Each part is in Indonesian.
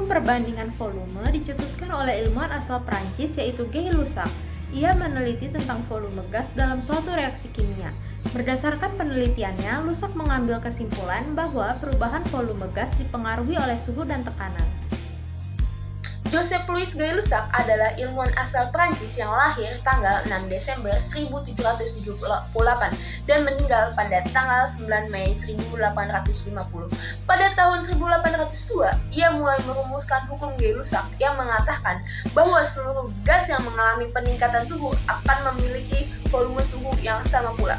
Hukum perbandingan volume dicetuskan oleh ilmuwan asal Prancis yaitu Gay-Lussac. Ia meneliti tentang volume gas dalam suatu reaksi kimia. Berdasarkan penelitiannya, Lussac mengambil kesimpulan bahwa perubahan volume gas dipengaruhi oleh suhu dan tekanan. Joseph Louis Gay-Lussac adalah ilmuwan asal Prancis yang lahir tanggal 6 Desember 1778 dan meninggal pada tanggal 9 Mei 1850. Pada tahun 1802, ia mulai merumuskan hukum Gay-Lussac yang mengatakan bahwa seluruh gas yang mengalami peningkatan suhu akan memiliki volume suhu yang sama pula.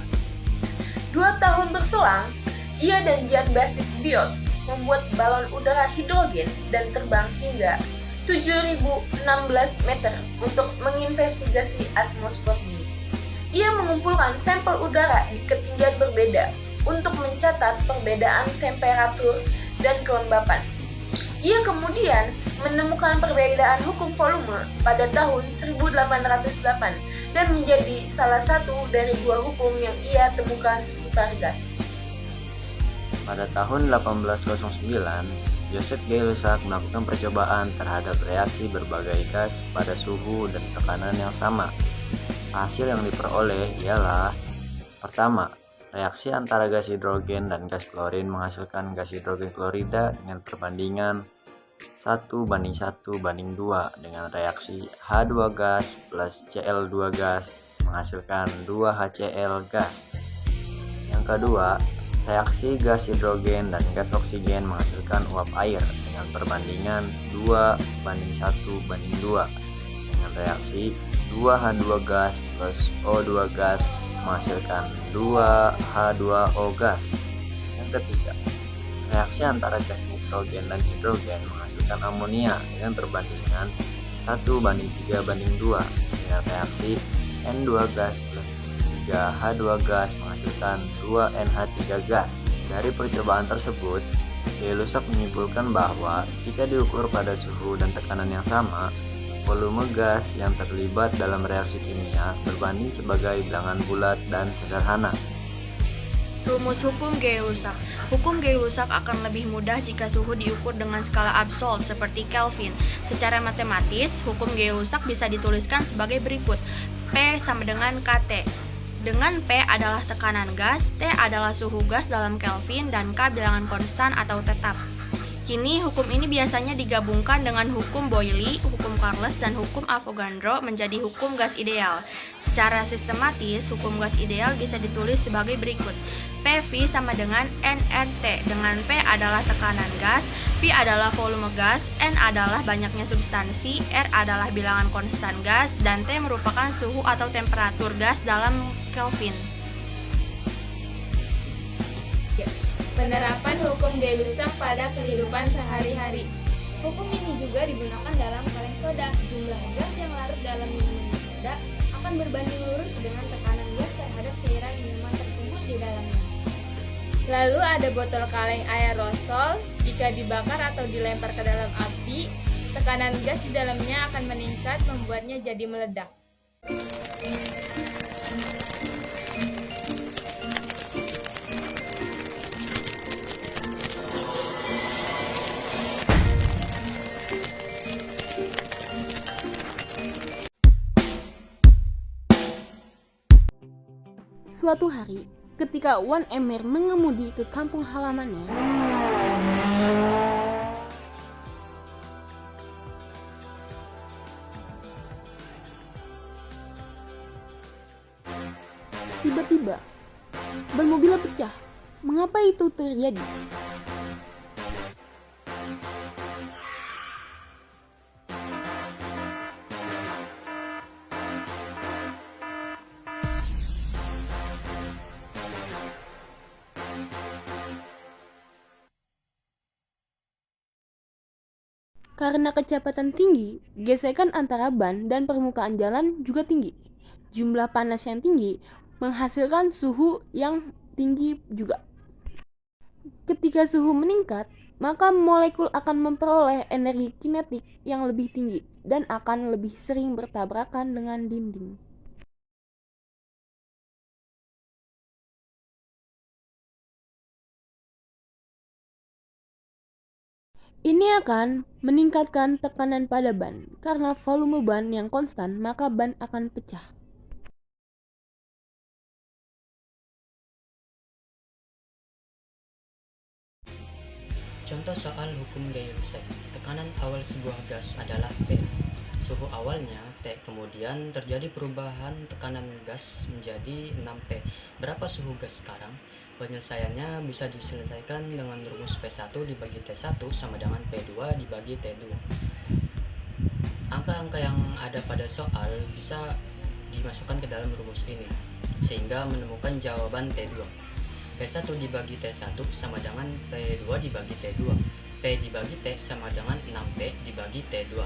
2 tahun berselang, ia dan Jean-Baptiste Biot membuat balon udara hidrogen dan terbang hingga 7.016 meter untuk menginvestigasi atmosfer bumi. Ia mengumpulkan sampel udara di ketinggian berbeda untuk mencatat perbedaan temperatur dan kelembapan. Ia kemudian menemukan perbedaan hukum volume pada tahun 1808 dan menjadi salah satu dari 2 hukum yang ia temukan seputar gas. Pada tahun 1809, Joseph Gay-Lussac melakukan percobaan terhadap reaksi berbagai gas pada suhu dan tekanan yang sama. Hasil yang diperoleh ialah: pertama, reaksi antara gas hidrogen dan gas klorin menghasilkan gas hidrogen klorida dengan perbandingan 1:1:2 dengan reaksi H2 gas plus Cl2 gas menghasilkan 2 HCl gas. Yang kedua, reaksi gas hidrogen dan gas oksigen menghasilkan uap air dengan perbandingan 2:1:2 dengan reaksi 2H2 gas plus O2 gas menghasilkan 2H2O gas. Yang ketiga, reaksi antara gas nitrogen dan hidrogen menghasilkan amonia dengan perbandingan 1:3:2 dengan reaksi N2 gas plus 3H2 gas menghasilkan 2NH3 gas. Dari percobaan tersebut, Gay-Lussac menyimpulkan bahwa jika diukur pada suhu dan tekanan yang sama, volume gas yang terlibat dalam reaksi kimia berbanding sebagai bilangan bulat dan sederhana. Rumus hukum Gay-Lussac. Hukum Gay-Lussac akan lebih mudah jika suhu diukur dengan skala absolut seperti Kelvin. Secara matematis, hukum Gay-Lussac bisa dituliskan sebagai berikut. P sama dengan KT. Dengan P adalah tekanan gas, T adalah suhu gas dalam Kelvin, dan K bilangan konstan atau tetap. Kini, hukum ini biasanya digabungkan dengan hukum Boyle, hukum Charles, dan hukum Avogadro menjadi hukum gas ideal. Secara sistematis, hukum gas ideal bisa ditulis sebagai berikut. PV sama dengan nRT, dengan P adalah tekanan gas, V adalah volume gas, N adalah banyaknya substansi, R adalah bilangan konstan gas, dan T merupakan suhu atau temperatur gas dalam Kelvin. Penerapan hukum Gay-Lussac pada kehidupan sehari-hari. Hukum ini juga digunakan dalam kaleng soda. Jumlah gas yang larut dalam minuman soda akan berbanding lurus dengan tekanan gas terhadap cairan minuman tersebut di dalamnya. Lalu ada botol kaleng aerosol. Jika dibakar atau dilempar ke dalam api, tekanan gas di dalamnya akan meningkat, membuatnya jadi meledak. Suatu hari, ketika Wan Emir mengemudi ke kampung halamannya, tiba-tiba ban mobilnya pecah. Mengapa itu terjadi? Karena kecepatan tinggi, gesekan antara ban dan permukaan jalan juga tinggi. Jumlah panas yang tinggi menghasilkan suhu yang tinggi juga. Ketika suhu meningkat, maka molekul akan memperoleh energi kinetik yang lebih tinggi dan akan lebih sering bertabrakan dengan dinding. Ini akan meningkatkan tekanan pada ban. Karena volume ban yang konstan, maka ban akan pecah. Contoh soal hukum Gay-Lussac. Tekanan awal sebuah gas adalah T. Suhu awalnya T, kemudian terjadi perubahan tekanan gas menjadi 6T. Berapa suhu gas sekarang? Penyelesaiannya bisa diselesaikan dengan rumus P1 dibagi T1 sama dengan P2 dibagi T2. Angka-angka yang ada pada soal bisa dimasukkan ke dalam rumus ini, sehingga menemukan jawaban T2. P1 dibagi T1 sama dengan P2 dibagi T2. P dibagi T sama dengan 6P dibagi T2.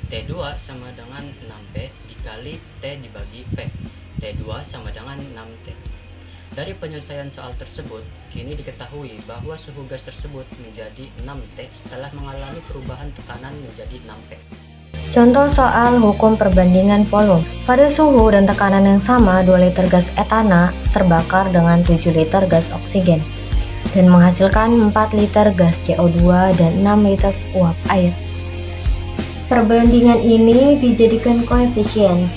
T2 sama dengan 6P dikali T dibagi P. T2 sama dengan 6T. Dari penyelesaian soal tersebut, kini diketahui bahwa suhu gas tersebut menjadi 6T setelah mengalami perubahan tekanan menjadi 6P. Contoh soal hukum perbandingan volume. Pada suhu dan tekanan yang sama, 2 liter gas etana terbakar dengan 7 liter gas oksigen dan menghasilkan 4 liter gas CO2 dan 6 liter uap air. Perbandingan ini dijadikan koefisien.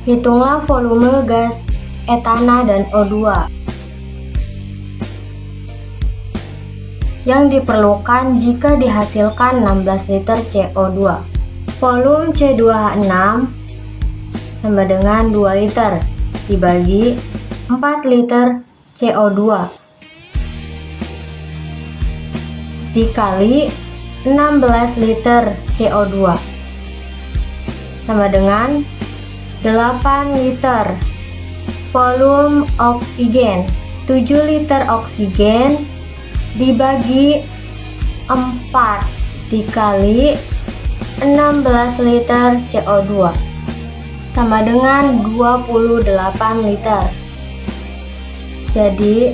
Hitunglah volume gas etana dan O2 yang diperlukan jika dihasilkan 16 liter CO2. Volume C2H6 sama dengan 2 liter dibagi 4 liter CO2 dikali 16 liter CO2 sama dengan 8 liter. Volume oksigen 7 liter oksigen dibagi 4 dikali 16 liter CO2 sama dengan 28 liter. Jadi,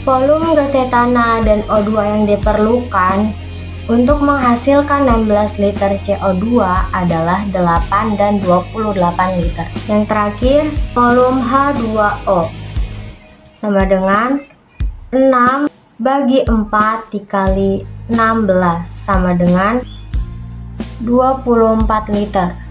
volume gas etana dan O2 yang diperlukan untuk menghasilkan 16 liter CO2 adalah 8 dan 28 liter. Yang terakhir, volume H2O sama dengan 6 bagi 4 dikali 16 sama dengan 24 liter.